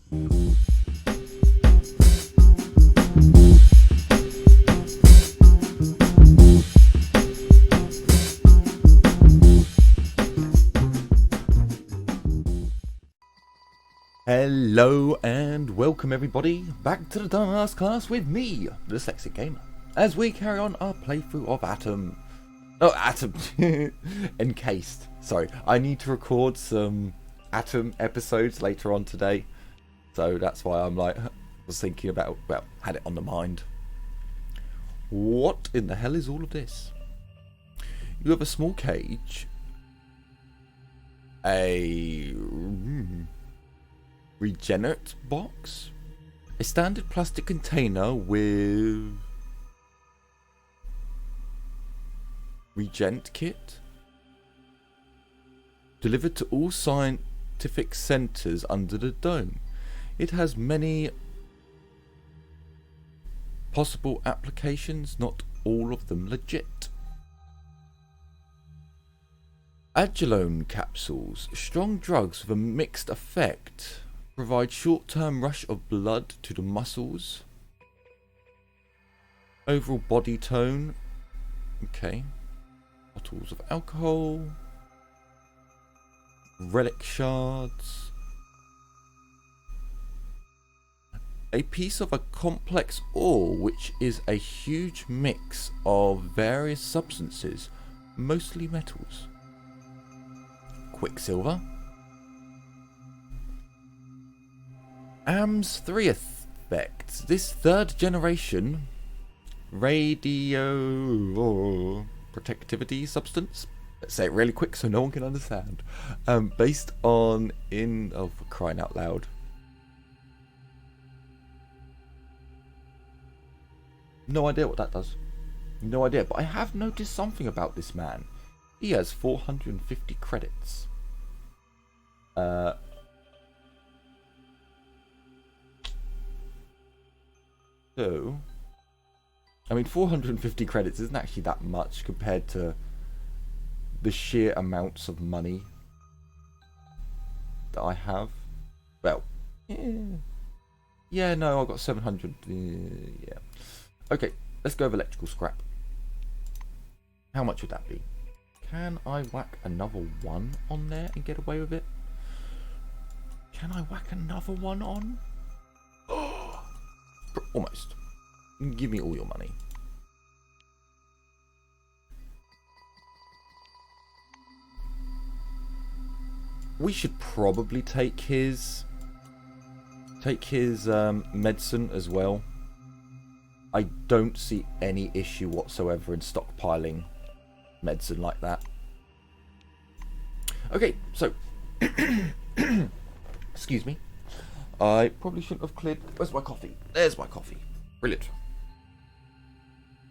Hello and welcome everybody back to the dumbass class with me, the Dyslexic Gamer, as we carry on our playthrough of Encased. Sorry, I need to record some Atom episodes later on today, so that's why I'm was thinking about, well, had it on the mind. What in the hell is all of this? You have a small cage, a regenerate box, a standard plastic container with regent kit, delivered to all scientific centers under the dome. It has many possible applications, not all of them legit. Agilone capsules, strong drugs with a mixed effect. Provide short-term rush of blood to the muscles. Overall body tone. Okay. Bottles of alcohol. Relic shards. A piece of a complex ore, which is a huge mix of various substances, mostly metals. Quicksilver. AM's 3 effects. This third generation radio protectivity substance. Let's say it really quick so no one can understand. Based on for crying out loud. No idea what that does. No idea. But I have noticed something about this man. He has 450 credits. So, I mean, 450 credits isn't actually that much compared to the sheer amounts of money that I have. Well, yeah, no, I've got 700. Yeah. Okay, let's go over electrical scrap. How much would that be? Can I whack another one on there and get away with it? Can I whack another one on? Almost. Give me all your money. We should probably take his medicine as well. I don't see any issue whatsoever in stockpiling medicine like that. Okay, so excuse me. I probably shouldn't have cleared. Where's my coffee? There's my coffee. Brilliant.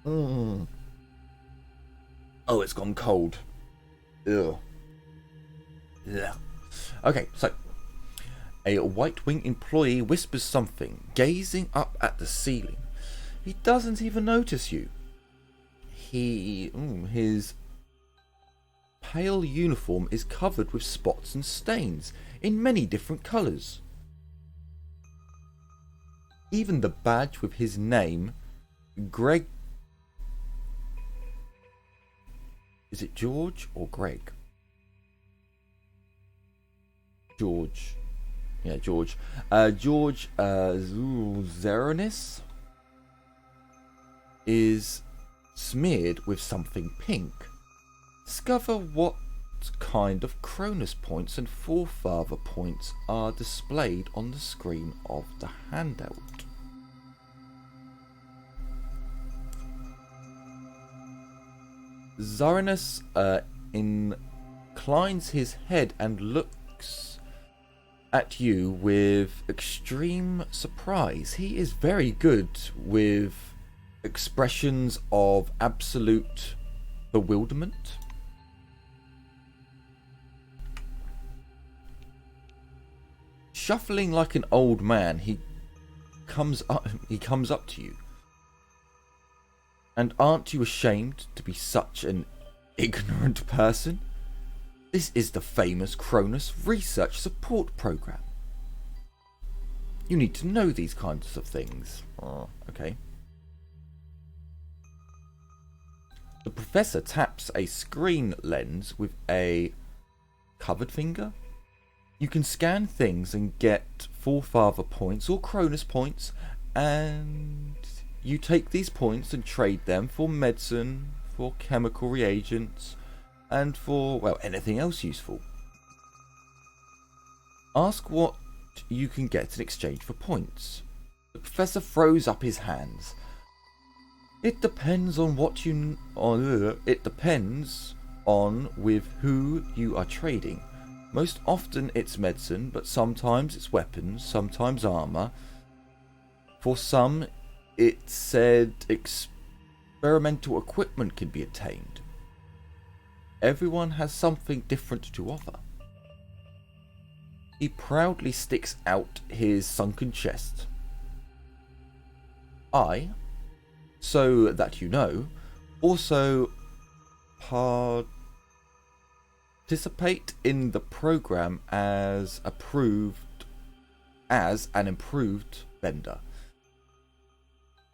Oh, it's gone cold. Ugh. Yeah. Okay, so a white-wing employee whispers something, gazing up at the ceiling. He doesn't even notice you. His pale uniform is covered with spots and stains in many different colours. Even the badge with his name, Greg. Is it George or Greg? George. Yeah, George. George Zeronis is smeared with something pink. Discover what kind of Cronus points and forefather points are displayed on the screen of the handout. Zarinus inclines his head and looks at you with extreme surprise. He is very good with expressions of absolute bewilderment. Shuffling like an old man, he comes up to you. And aren't you ashamed to be such an ignorant person? This is the famous Cronus Research Support Program. You need to know these kinds of things. Okay. The professor taps a screen lens with a covered finger. You can scan things and get Forefather points or Cronus points, and you take these points and trade them for medicine, for chemical reagents, and for, well, anything else useful. Ask what you can get in exchange for points. The professor throws up his hands. It depends on what you... it depends on with who you are trading. Most often it's medicine, but sometimes it's weapons, sometimes armor. For some, it said experimental equipment can be obtained. Everyone has something different to offer. He proudly sticks out his sunken chest. I, so that you know, also participate in the program as an improved vendor.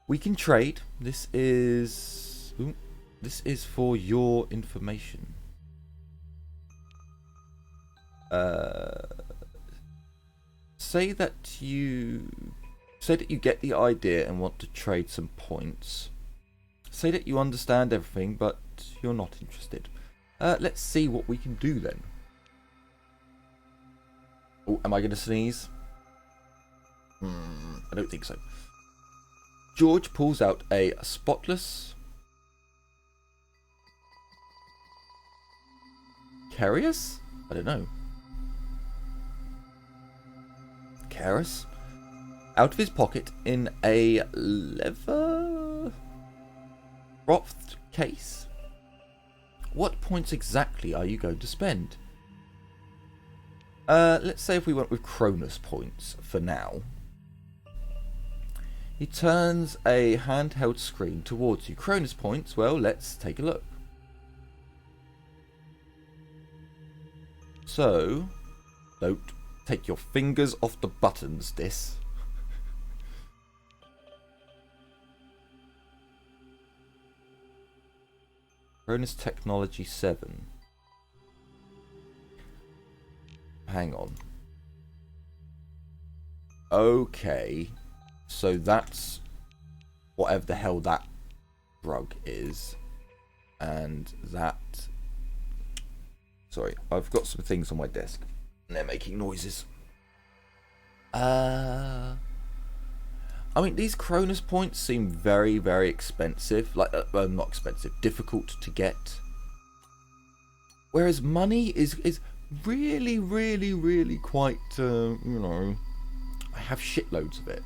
We can trade. This is for your information. Say that you get the idea and want to trade some points. Say that you understand everything, but you're not interested. Let's see what we can do then. Oh, am I going to sneeze? I don't think so. George pulls out a spotless Carius? I don't know. Carius? Out of his pocket in a leather frothed case. What points exactly are you going to spend? Let's say if we went with Cronus points for now. He turns a handheld screen towards you. Cronus points, well, let's take a look. So, don't take your fingers off the buttons, this. Cronus Technology 7. Hang on. Okay. So that's whatever the hell that drug is. And that... Sorry, I've got some things on my desk. And they're making noises. I mean, these Cronus points seem very, very expensive. Like, not expensive, difficult to get. Whereas money is really, really, really quite, you know, I have shitloads of it.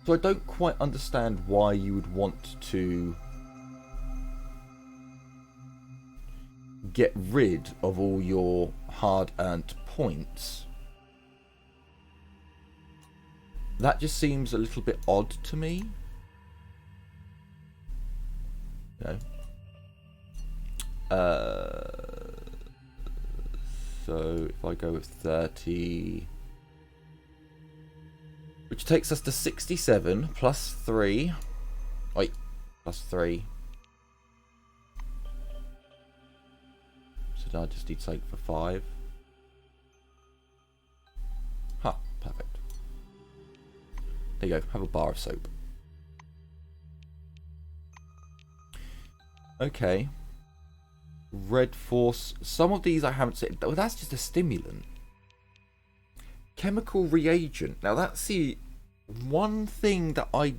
So I don't quite understand why you would want to get rid of all your hard-earned points. That just seems a little bit odd to me. You know. So if I go with 30... Which takes us to 67 plus 3. Wait, plus 3. So now I just need something for 5. Huh, perfect. There you go, have a bar of soap. Okay. Red Force. Some of these I haven't seen. Oh, that's just a stimulant. Chemical reagent. Now that's the one thing that I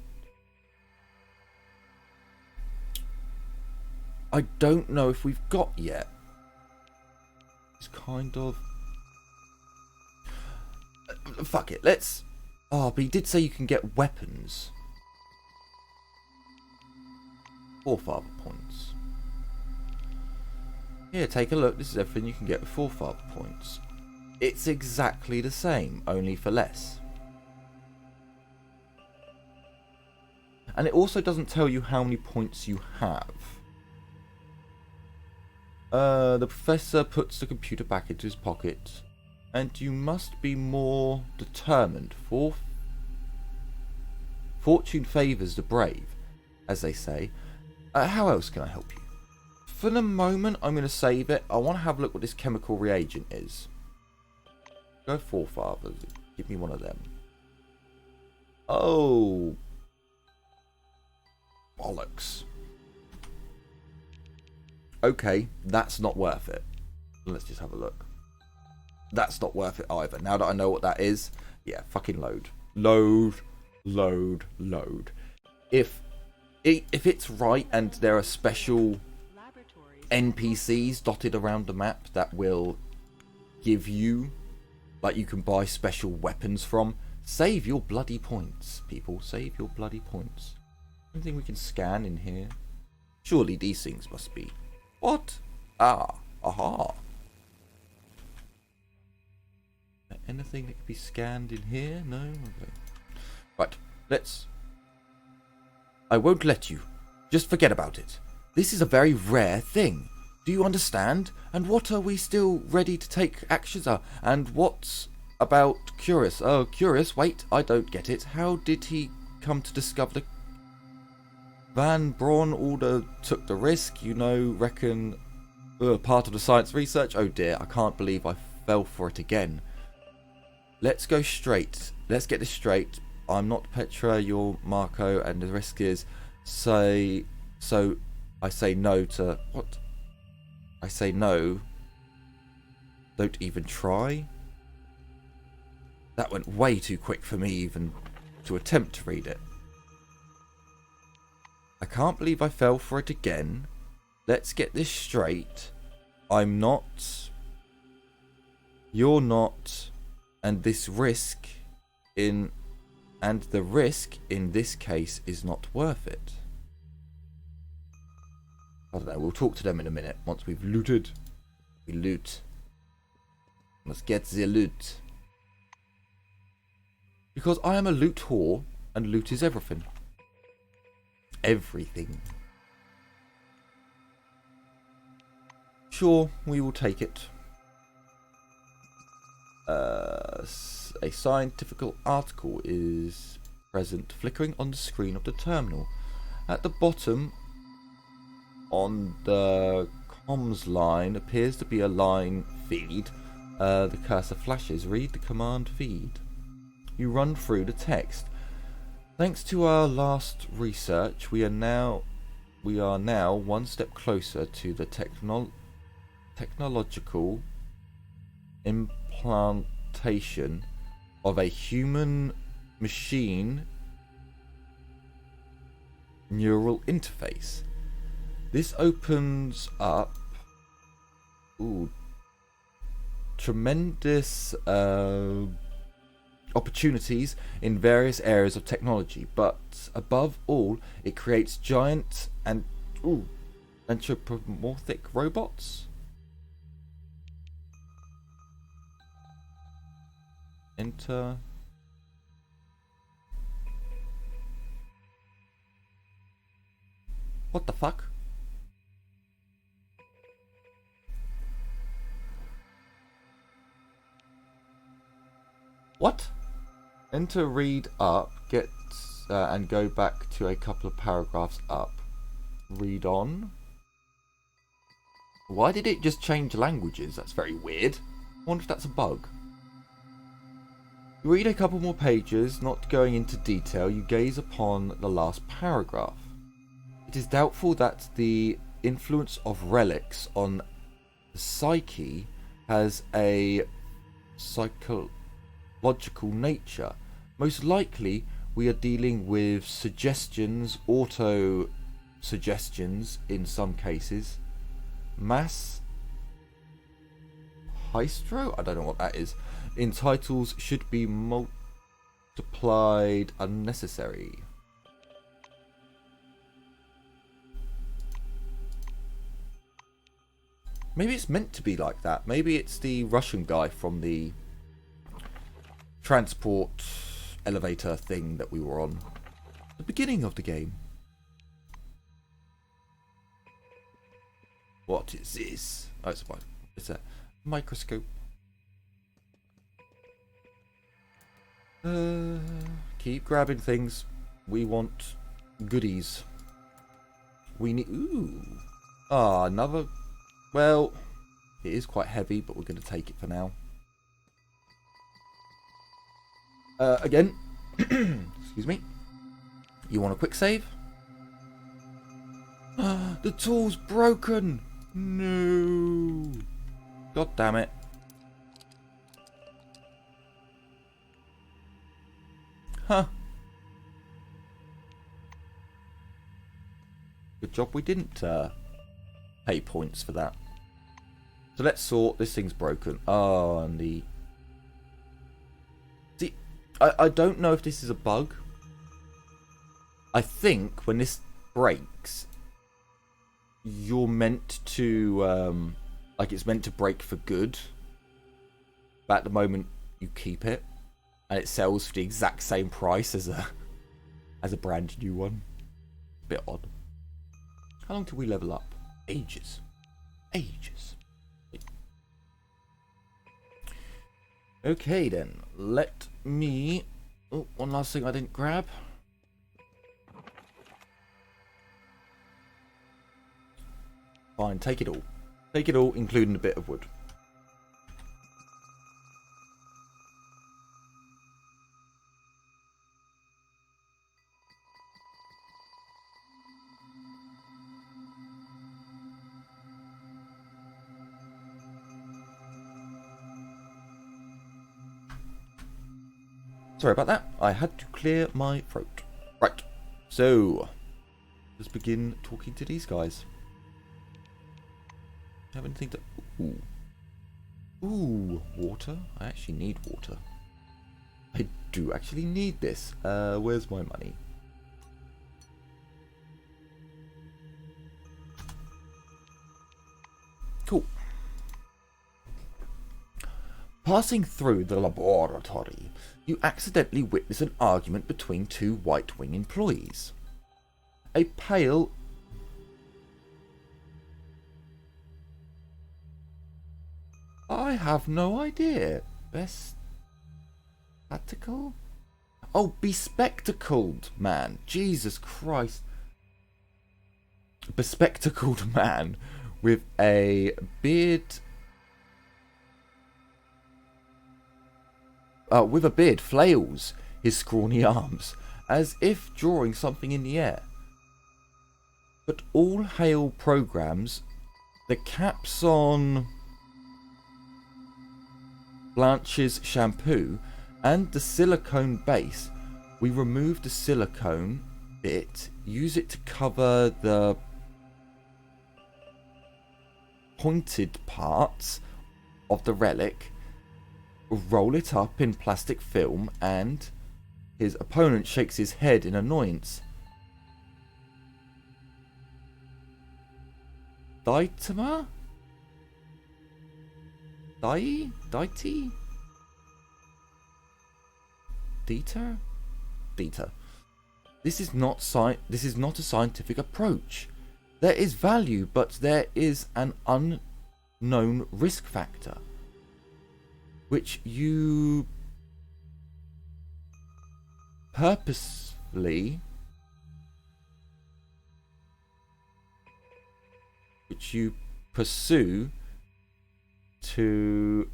don't know if we've got yet. It's kind of... fuck it, let's... Oh, but he did say you can get weapons. Forefather points. Here, take a look. This is everything you can get with Forefather points. It's exactly the same, only for less. And it also doesn't tell you how many points you have. The professor puts the computer back into his pocket. And you must be more determined. Fortune favours the brave, as they say. How else can I help you? For the moment, I'm going to save it. I want to have a look what this chemical reagent is. Go forefathers. Give me one of them. Oh. Bollocks. Okay, that's not worth it. Let's just have a look. That's not worth it either. Now that I know what that is, yeah, fucking load. Load. If it's right and there are special NPCs dotted around the map that will give you, like, you can buy special weapons from, save your bloody points, people. Save your bloody points. Anything we can scan in here? Surely these things must be. What? Ah, aha. Anything that can be scanned in here? No? Okay. Right, let's... I won't let you. Just forget about it. This is a very rare thing. Do you understand? And what are we still ready to take actions on? And what's about Curious? Oh, Curious, wait, I don't get it. How did he come to discover the... Van Braun order took the risk, you know, reckon... part of the science research? Oh dear, I can't believe I fell for it again. Let's go straight. Let's get this straight. I'm not Petra, you're Marco, and the risk is... So I say no to... What? I say no. Don't even try. That went way too quick for me even to attempt to read it. I can't believe I fell for it again. Let's get this straight. I'm not. You're not. And this risk in... And the risk in this case is not worth it. I don't know, we'll talk to them in a minute. Once we've looted. We loot. Let's get the loot. Because I am a loot whore, and loot is everything. Everything. Sure, we will take it. A scientific article is present, flickering on the screen of the terminal. At the bottom, on the comms line, appears to be a line feed. The cursor flashes. Read the command feed. You run through the text. Thanks to our last research, we are now one step closer to the technological implantation of a human machine neural interface. This opens up tremendous opportunities in various areas of technology, but above all, it creates giant and anthropomorphic robots. Enter. What the fuck? What? Enter, read up, get and go back to a couple of paragraphs up. Read on. Why did it just change languages? That's very weird. I wonder if that's a bug. You read a couple more pages, not going into detail. You gaze upon the last paragraph. It is doubtful that the influence of relics on the psyche has a psychological nature. Most likely, we are dealing with suggestions, auto-suggestions in some cases. Mass hystro? I don't know what that is. In titles should be multiplied unnecessary. Maybe it's meant to be like that. Maybe it's the Russian guy from the transport elevator thing that we were on. The beginning of the game. What is this? Oh, it's a microscope. Keep grabbing things. We want goodies. We need... Ooh. Ah, another... Well, it is quite heavy, but we're going to take it for now. Again, excuse me. You want a quick save? The tool's broken! No! God damn it. Huh. Good job we didn't pay points for that. So let's sort. This thing's broken. Oh, and the... See, I don't know if this is a bug. I think when this breaks, you're meant to... like, it's meant to break for good. But at the moment, you keep it. And it sells for the exact same price as a brand new one. Bit odd. How long till we level up? Ages. Ages. Okay then. Let me... Oh, one last thing I didn't grab. Fine, take it all. Take it all, including a bit of wood. Sorry about that. I had to clear my throat. Right. So, let's begin talking to these guys. Have anything to... Ooh. Ooh, water. I actually need water. I do actually need this. Where's my money? Cool. Passing through the laboratory, you accidentally witness an argument between two White Wing employees. A pale... I have no idea. Bespectacled? Oh, bespectacled man. Jesus Christ. Bespectacled man with a beard... with a beard flails his scrawny arms, as if drawing something in the air. But all hail programs, the caps on Blanche's shampoo and the silicone base, we remove the silicone bit, use it to cover the pointed parts of the relic, roll it up in plastic film, and his opponent shakes his head in annoyance. Dietema? Diety? Dieter? Dieter. This is not a scientific approach. There is value, but there is an unknown risk factor, which you purposefully pursue to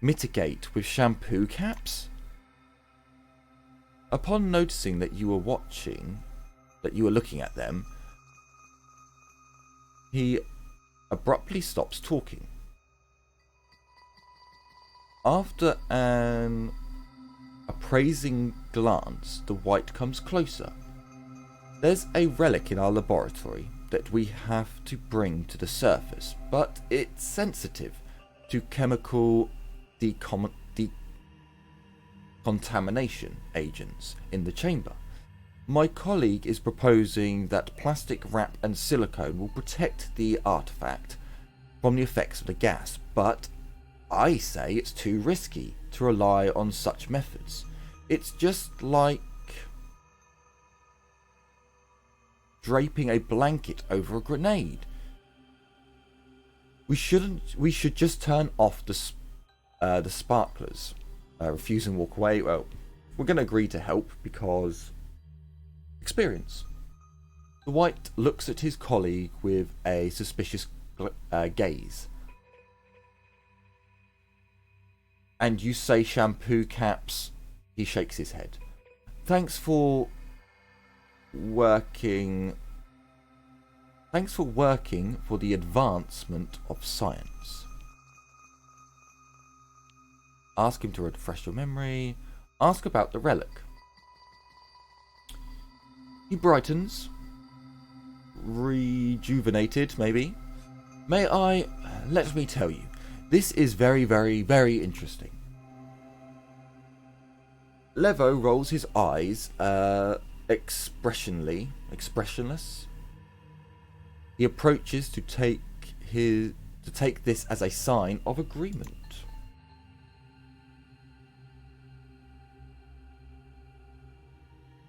mitigate with shampoo caps. Upon noticing that you were looking at them, he abruptly stops talking. After an appraising glance, the White comes closer. There's a relic in our laboratory that we have to bring to the surface, but it's sensitive to chemical decontamination agents in the chamber. My colleague is proposing that plastic wrap and silicone will protect the artifact from the effects of the gas, but I say it's too risky to rely on such methods. It's just like draping a blanket over a grenade. We should just turn off the sparklers. Refuse and walk away. Well, we're going to agree to help because experience. The White looks at his colleague with a suspicious gaze. And you say shampoo caps. He shakes his head. Thanks for working for the advancement of science. Ask him to refresh your memory. Ask about the relic. He brightens. Rejuvenated, maybe. Let me tell you. This is very, very, very interesting. Levo rolls his eyes, expressionless. He approaches to take this as a sign of agreement.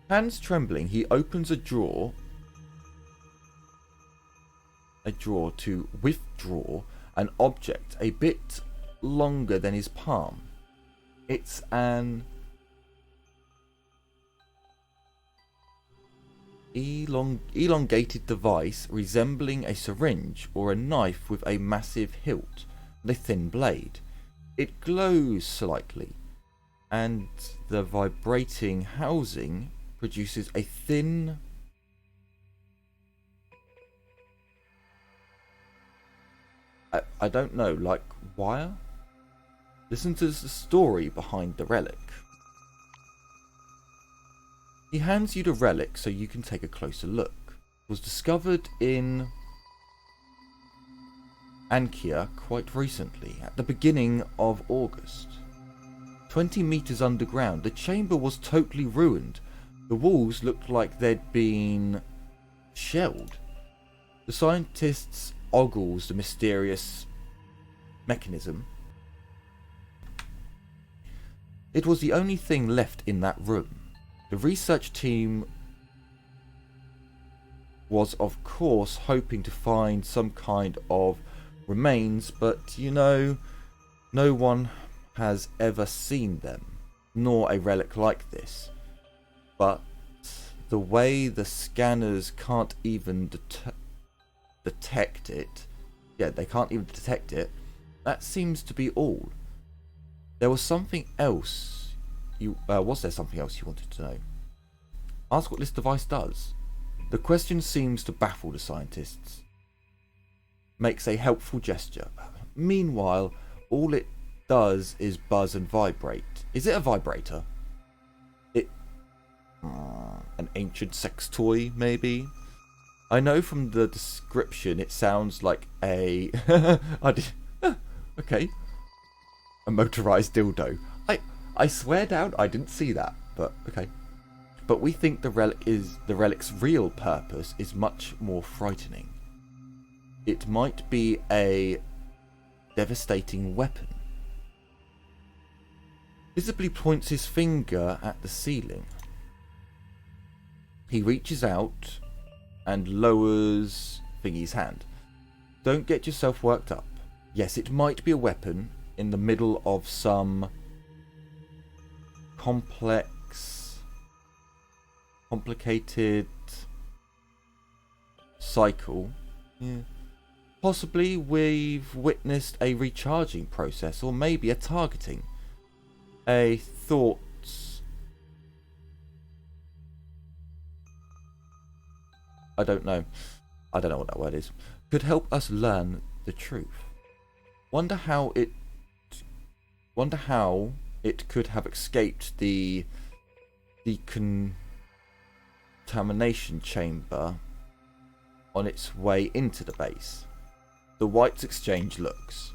Hands trembling, he opens a drawer to withdraw an object a bit longer than his palm. It's an elongated device resembling a syringe or a knife with a massive hilt and a thin blade. It glows slightly, and the vibrating housing produces a thin I don't know, like wire? Listen to the story behind the relic. He hands you the relic so you can take a closer look. It was discovered in Ankia quite recently, at the beginning of August. 20 meters underground, the chamber was totally ruined. The walls looked like they'd been shelled. The scientists ogles the mysterious mechanism. It was the only thing left in that room. The research team was of course hoping to find some kind of remains, but you know, no one has ever seen them, nor a relic like this. But the way the scanners can't even detect it, they can't even detect it, that seems to be all. There was something else. Was there something else you wanted to know? Ask what this device does. The question seems to baffle the scientists. Makes a helpful gesture. Meanwhile, all it does is buzz and vibrate. Is it a vibrator? An ancient sex toy, maybe? I know from the description it sounds like a okay. A motorized dildo. I swear down I didn't see that, but okay. But we think the relic's real purpose is much more frightening. It might be a devastating weapon. Visibly points his finger at the ceiling. He reaches out and lowers Thingy's hand. Don't get yourself worked up. Yes, it might be a weapon in the middle of some complicated cycle. Yeah. Possibly we've witnessed a recharging process, or maybe a targeting. A thoughts. I don't know what that word is. Could help us learn the truth. Wonder how it could have escaped the decontamination chamber on its way into the base. The Whites exchange looks.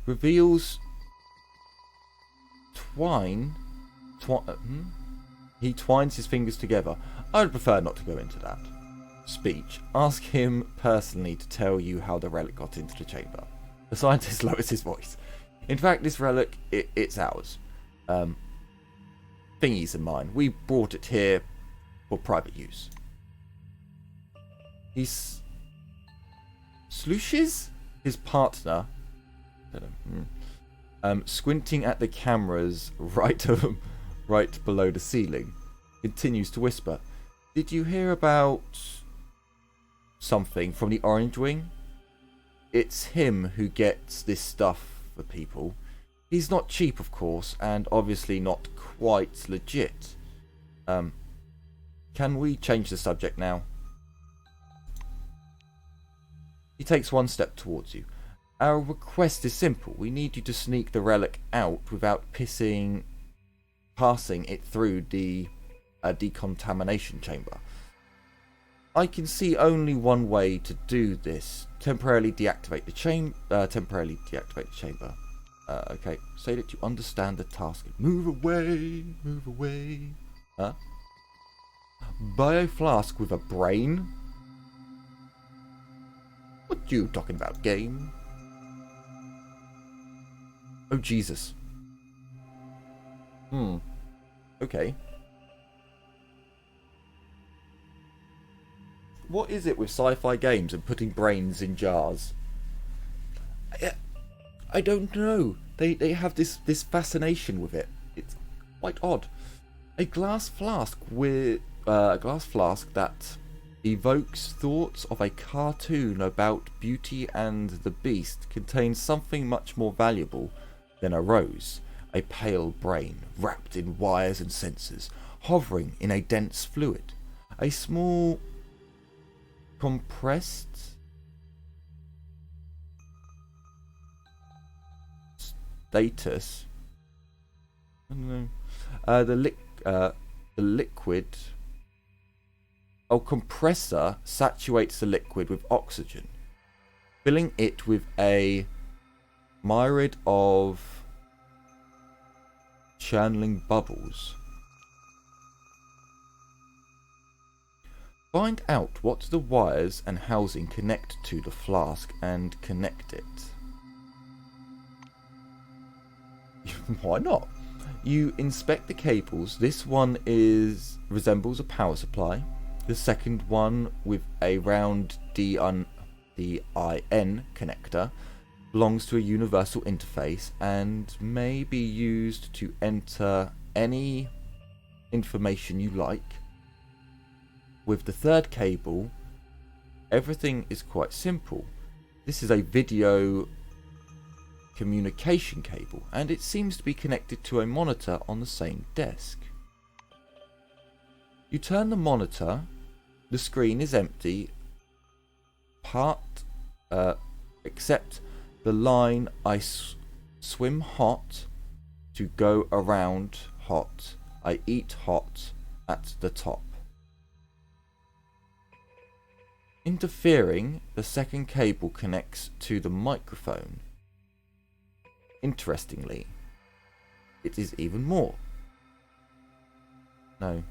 Reveals he twines his fingers together. I would prefer not to go into that. Speech. Ask him personally to tell you how the relic got into the chamber. The scientist lowers his voice. In fact, this relic, it's ours. Thingy's and mine. We brought it here for private use. He slooshes his partner Squinting at the cameras right below the ceiling, continues to whisper, "Did you hear about something from the Orange Wing? It's him who gets this stuff for people. He's not cheap, of course, and obviously not quite legit. Can we change the subject now?" He takes one step towards you. "Our request is simple. We need you to sneak the relic out without passing it through the decontamination chamber. I can see only one way to do this. Temporarily deactivate the chamber. Okay, say that you understand the task. Move away, move away. Huh? Bio flask with a brain? What you talking about, game? Oh, Jesus. Okay. What is it with sci-fi games and putting brains in jars? I don't know. They have this fascination with it. It's quite odd. A glass flask that evokes thoughts of a cartoon about Beauty and the Beast contains something much more valuable than a rose. A pale brain wrapped in wires and sensors, hovering in a dense fluid. A small compressed status. I don't know. The liquid. A compressor saturates the liquid with oxygen, filling it with a myriad of channeling bubbles. Find out what the wires and housing connect to the flask and connect it. Why not? You inspect the cables. This one resembles a power supply. The second one, with a round DIN connector, belongs to a universal interface and may be used to enter any information you like. With the third cable, everything is quite simple. This is a video communication cable, and it seems to be connected to a monitor on the same desk. You turn the monitor, the screen is empty, except the line "I swim hot to go around hot, I eat hot" at the top. Interfering, the second cable connects to the microphone. Interestingly, it is even more. No.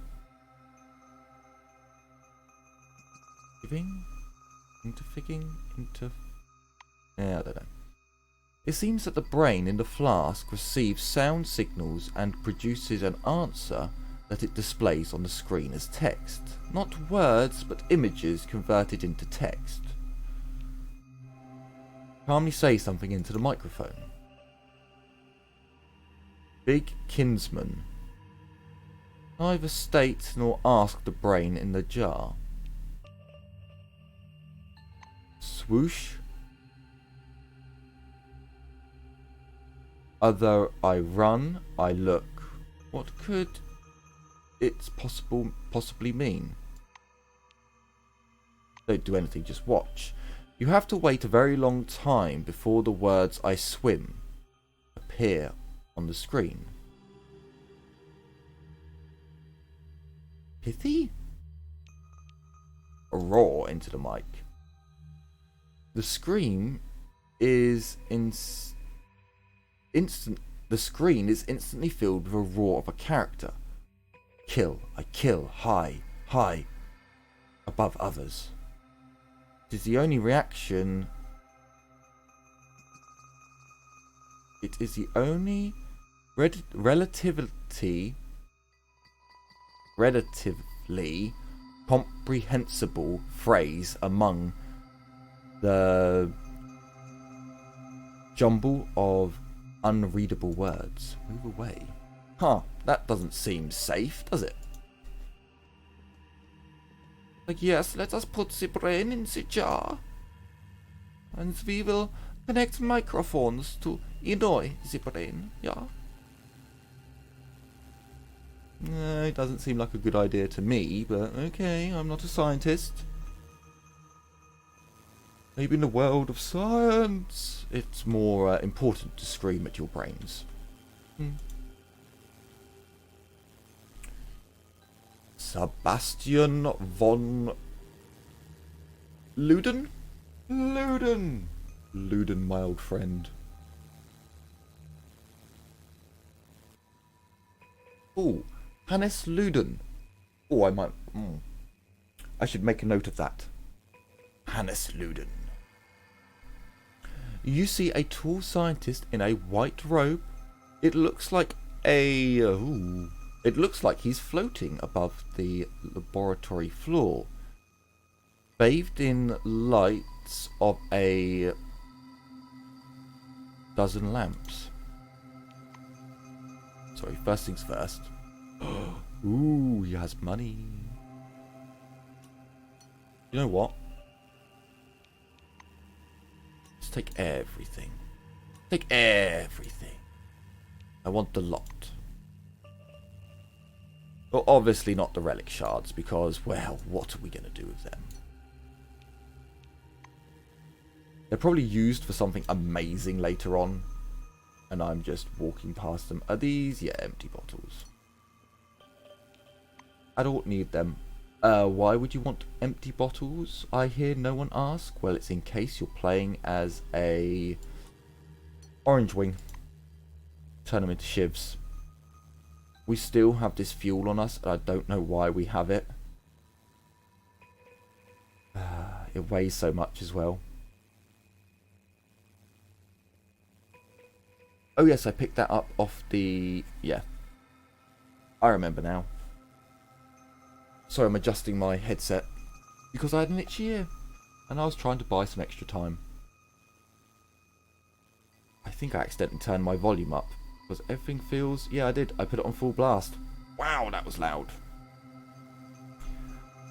Yeah, I don't know. It seems that the brain in the flask receives sound signals and produces an answer that it displays on the screen as text. Not words, but images converted into text. Calmly say something into the microphone. Big kinsman. Neither state nor ask the brain in the jar. Swoosh. Other I run, I look. What could it possibly mean? Don't do anything, just watch. You have to wait a very long time before the words "I swim" appear on the screen. Pithy? A roar into the mic. The screen is The screen is instantly filled with a roar of a character. Kill, I kill, high, high, above others. It is the only reaction. It is the only relatively comprehensible phrase among the jumble of Unreadable words. Move away. Huh, that doesn't seem safe, does it? Like, yes, let us put the brain in the jar. And we will connect microphones to annoy the brain, yeah? It doesn't seem like a good idea to me, but okay, I'm not a scientist. Maybe in the world of science, it's more important to scream at your brains. Sebastian von Luden? Luden, my old friend. Oh, Hannes Luden. Oh, I might... I should make a note of that. Hannes Luden. You see a tall scientist in a white robe. It looks like a... it looks like he's floating above the laboratory floor, bathed in lights of a dozen lamps. Sorry, first things first. Ooh, he has money. You know what? Let's take everything. Take everything. I want the lot. Well, obviously not the relic shards, because, well, what are we going to do with them? They're probably used for something amazing later on, and I'm just walking past them. Are these? Yeah, empty bottles. I don't need them. Why would you want empty bottles? I hear no one ask. Well, it's in case you're playing as a orange wing. Turn them into shivs. We still have this fuel on us, and I don't know why we have it. It weighs so much as well. Oh yes, I picked that up off the... Yeah. I remember now. Sorry, I'm adjusting my headset because I had an itchy ear and I was trying to buy some extra time. I think I accidentally turned my volume up because everything feels... Yeah, I did. I put it on full blast. Wow, that was loud.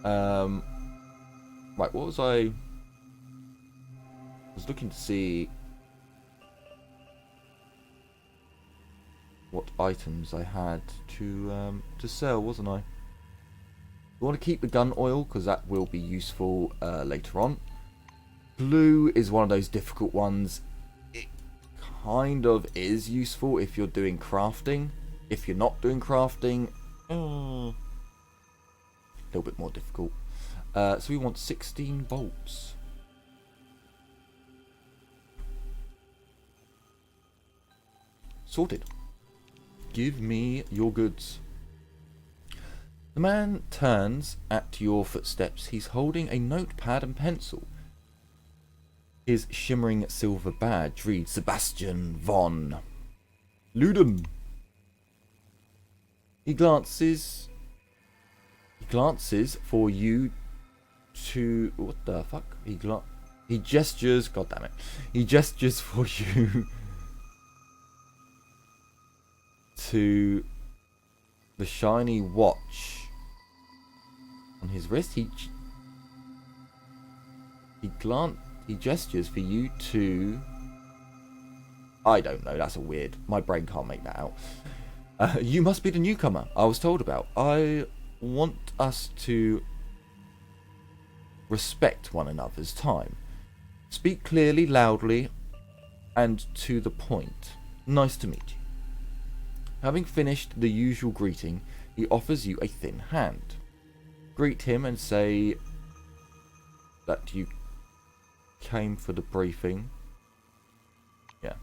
Right, what was I was looking to see what items I had to sell, wasn't I? We want to keep the gun oil because that will be useful later on. Glue is one of those difficult ones. It kind of is useful if you're doing crafting. If you're not doing crafting, a little bit more difficult. So we want 16 bolts. Sorted. Give me your goods. The man turns at your footsteps. He's holding a notepad and pencil. His shimmering silver badge reads Sebastian von Luden. He glances for you to... What the fuck? He gestures... God damn it. He gestures for you to the shiny watch on his wrist. He gestures for you to... I don't know, that's a weird... My brain can't make that out. You must be the newcomer I was told about. I want us to respect one another's time. Speak clearly, loudly, and to the point. Nice to meet you. Having finished the usual greeting, he offers you a thin hand. Greet him and say that you came for the briefing. Yeah.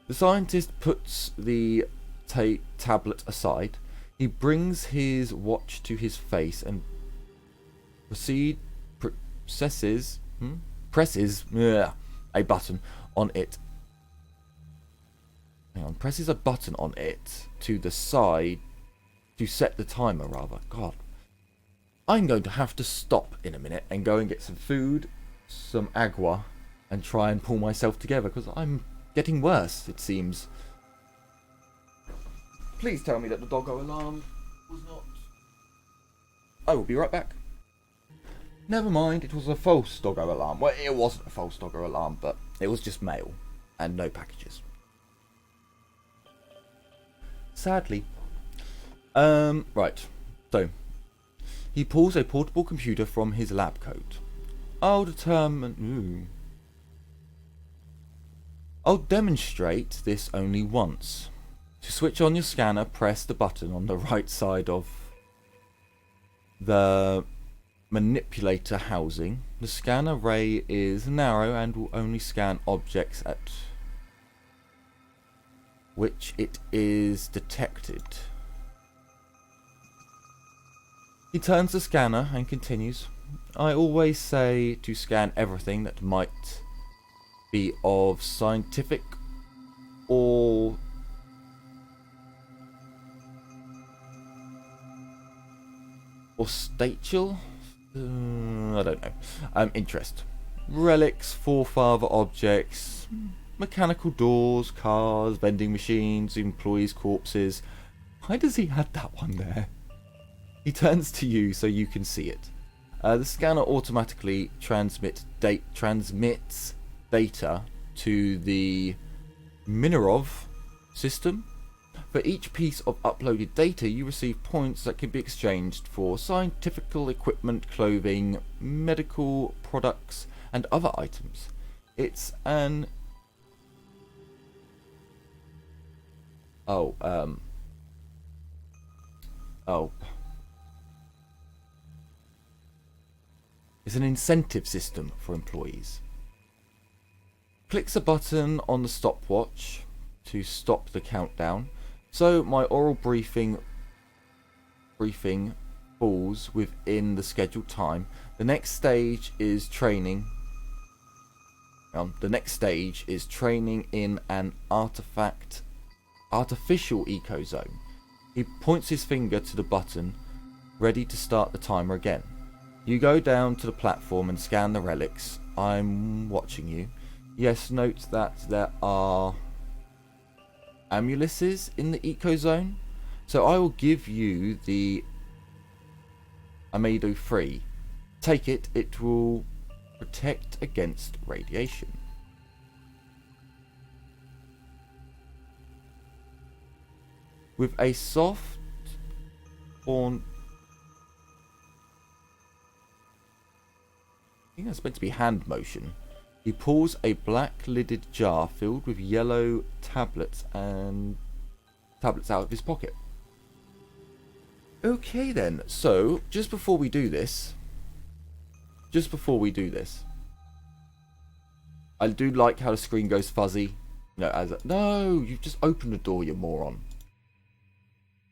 The scientist puts the tablet aside. He brings his watch to his face and presses a button on it. Hang on, presses a button on it to the side to set the timer, rather. God. I'm going to have to stop in a minute and go and get some food, some agua, and try and pull myself together because I'm getting worse, it seems. Please tell me that the doggo alarm was not... I will be right back. Never mind, it was a false doggo alarm. Well, it wasn't a false doggo alarm, but it was just mail and no packages. Sadly. Right. So, he pulls a portable computer from his lab coat. I'll demonstrate this only once. To switch on your scanner, press the button on the right side of the manipulator housing. The scanner ray is narrow and will only scan objects at which it is detected. He turns the scanner and continues. I always say to scan everything that might be of scientific or statial, I don't know, interest. Relics, forefather objects, mechanical doors, cars, vending machines, employees' corpses. Why does he have that one there? He turns to you so you can see it. The scanner automatically transmits data to the Minerov system. For each piece of uploaded data, you receive points that can be exchanged for scientific equipment, clothing, medical products, and other items. It's an... It's an incentive system for employees. Clicks a button on the stopwatch to stop the countdown. So my oral briefing falls within the scheduled time. The next stage is training. The next stage is training in an artificial eco zone. He points his finger to the button, ready to start the timer again. You go down to the platform and scan the relics. I'm watching you. Yes, note that there are amulets in the eco zone, so I will give you the Amado 3. Take it, it will protect against radiation. With a soft on... I think that's meant to be hand motion. He pulls a black lidded jar filled with yellow tablets out of his pocket. Okay then, so just before we do this, I do like how the screen goes fuzzy. No, you've just opened the door, you moron.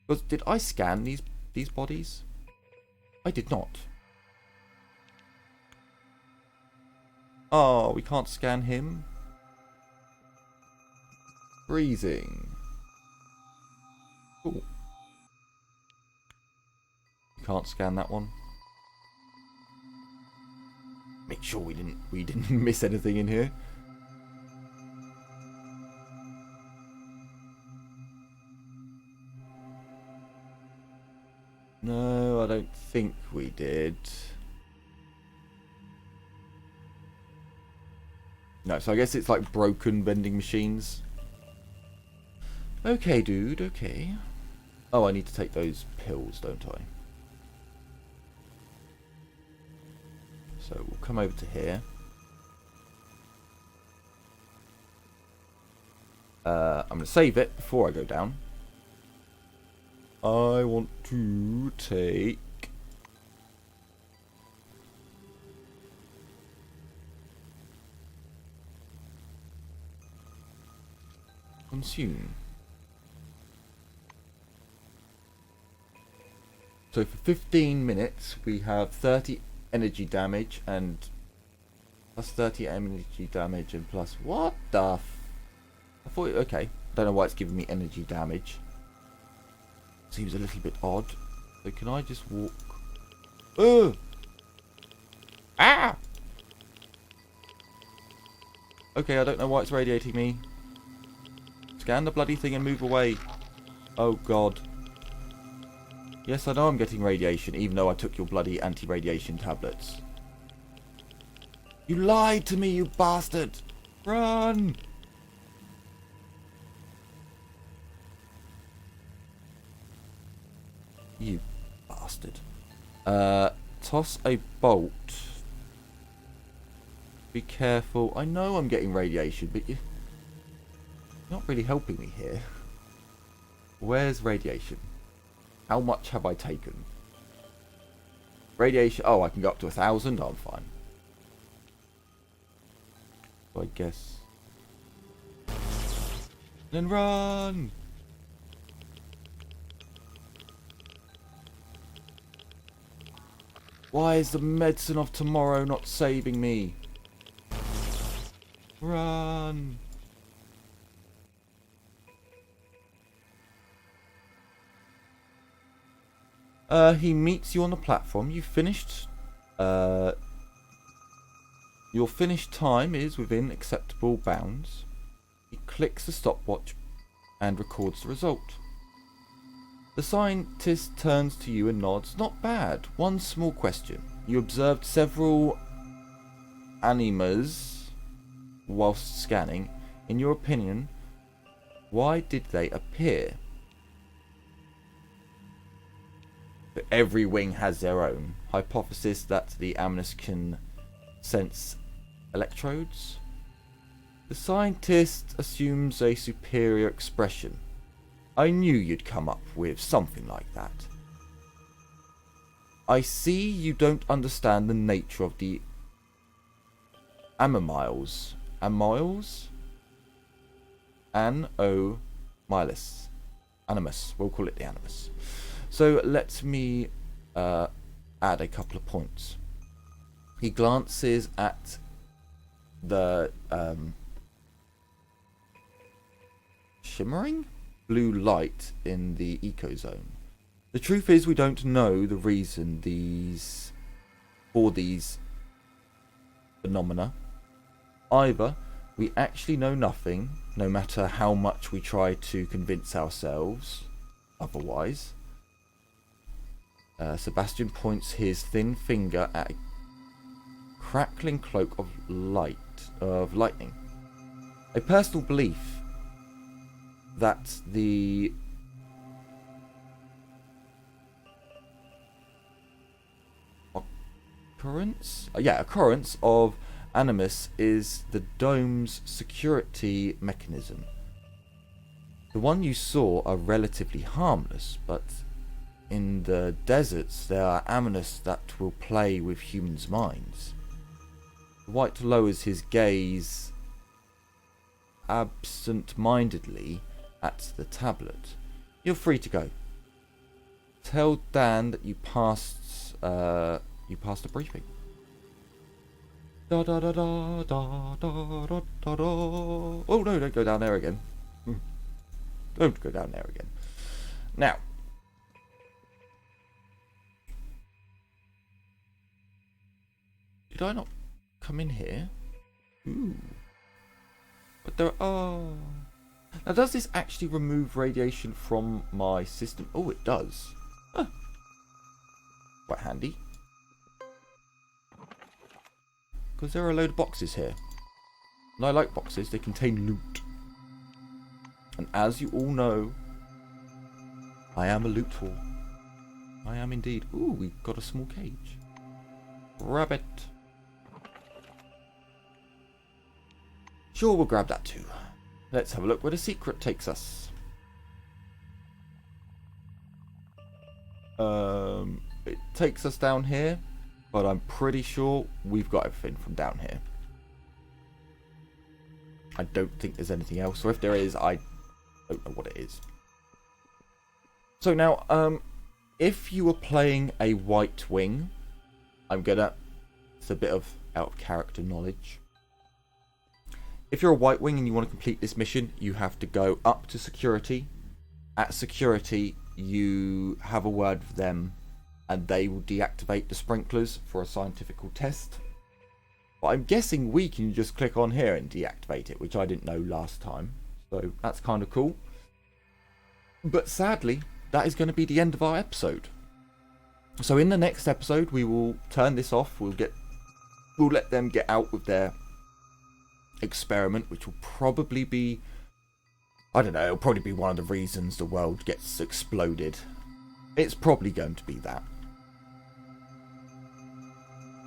Because did I scan these bodies? I did not. Oh, we can't scan him. Freezing. Cool. You can't scan that one. Make sure we didn't miss anything in here. No, I don't think we did. No, so I guess it's like broken vending machines. Okay, dude, okay. Oh, I need to take those pills, don't I? So we'll come over to here. I'm going to save it before I go down. I want to take... Consume. So for 15 minutes we have 30 energy damage and plus 30 energy damage and plus what the I thought, okay, don't know why it's giving me energy damage. Seems a little bit odd. So can I just walk? Ah! Okay, I don't know why it's radiating me. Scan the bloody thing and move away. Oh, God. Yes, I know I'm getting radiation, even though I took your bloody anti-radiation tablets. You lied to me, you bastard! Run! You bastard. Toss a bolt. Be careful. I know I'm getting radiation, but you're not really helping me here. Where's radiation? How much have I taken? Radiation. Oh, I can go up to 1,000. I'm fine. So I guess. Then run! Why is the medicine of tomorrow not saving me? Run! He meets you on the platform. You finished. Your finished time is within acceptable bounds. He clicks the stopwatch and records the result. The scientist turns to you and nods. Not bad. One small question. You observed several animas whilst scanning. In your opinion, why did they appear? Every wing has their own. Hypothesis that the animus can sense electrodes. The scientist assumes a superior expression. I knew you'd come up with something like that. I see you don't understand the nature of the ammomiles. Ammoils? Anomylus. Animus. We'll call it the animus. So let me add a couple of points. He glances at the shimmering blue light in the ecozone. The truth is we don't know the reason for these phenomena. Either we actually know nothing, no matter how much we try to convince ourselves otherwise. Sebastian points his thin finger at a crackling cloak of lightning. A personal belief that the occurrence of Animus is the dome's security mechanism. The one you saw are relatively harmless, but in the deserts there are Animus that will play with humans' minds. The White lowers his gaze absent-mindedly at the tablet. You're free to go. Tell Dan that you passed a briefing. Da da da da da da da da da. Oh no! Don't go down there again. Don't go down there again. Now, did I not come in here? Ooh. But there are. Now, does this actually remove radiation from my system? Oh, it does. Huh. Quite handy. Because there are a load of boxes here. And I like boxes, they contain loot. And as you all know, I am a loot whore. I am indeed. Ooh, we've got a small cage. Grab it. Sure, we'll grab that too. Let's have a look where the secret takes us. It takes us down here, but I'm pretty sure we've got everything from down here. I don't think there's anything else, or if there is, I don't know what it is. So now, if you were playing a White Wing, it's a bit of out of character knowledge. If you're a White Wing and you want to complete this mission, you have to go up to security. At security, you have a word with them, and they will deactivate the sprinklers for a scientific test. But I'm guessing we can just click on here and deactivate it, which I didn't know last time. So that's kind of cool. But sadly, that is going to be the end of our episode. So in the next episode, we will turn this off. We'll let them get out with their experiment, which will probably be, I don't know, it'll probably be one of the reasons the world gets exploded. It's probably going to be that.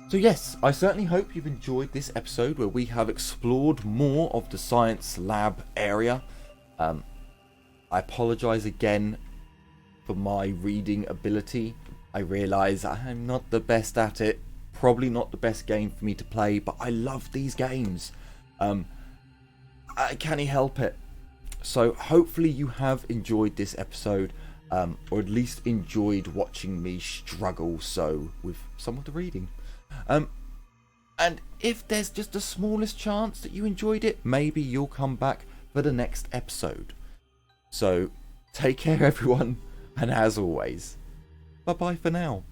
So yes, I certainly hope you've enjoyed this episode where we have explored more of the science lab area. I apologise again for my reading ability. I realise I'm not the best at it. Probably not the best game for me to play, but I love these games. Can he help it? So hopefully you have enjoyed this episode, or at least enjoyed watching me struggle with some of the reading. And if there's just the smallest chance that you enjoyed it, maybe you'll come back for the next episode. So take care everyone, and as always, bye bye for now.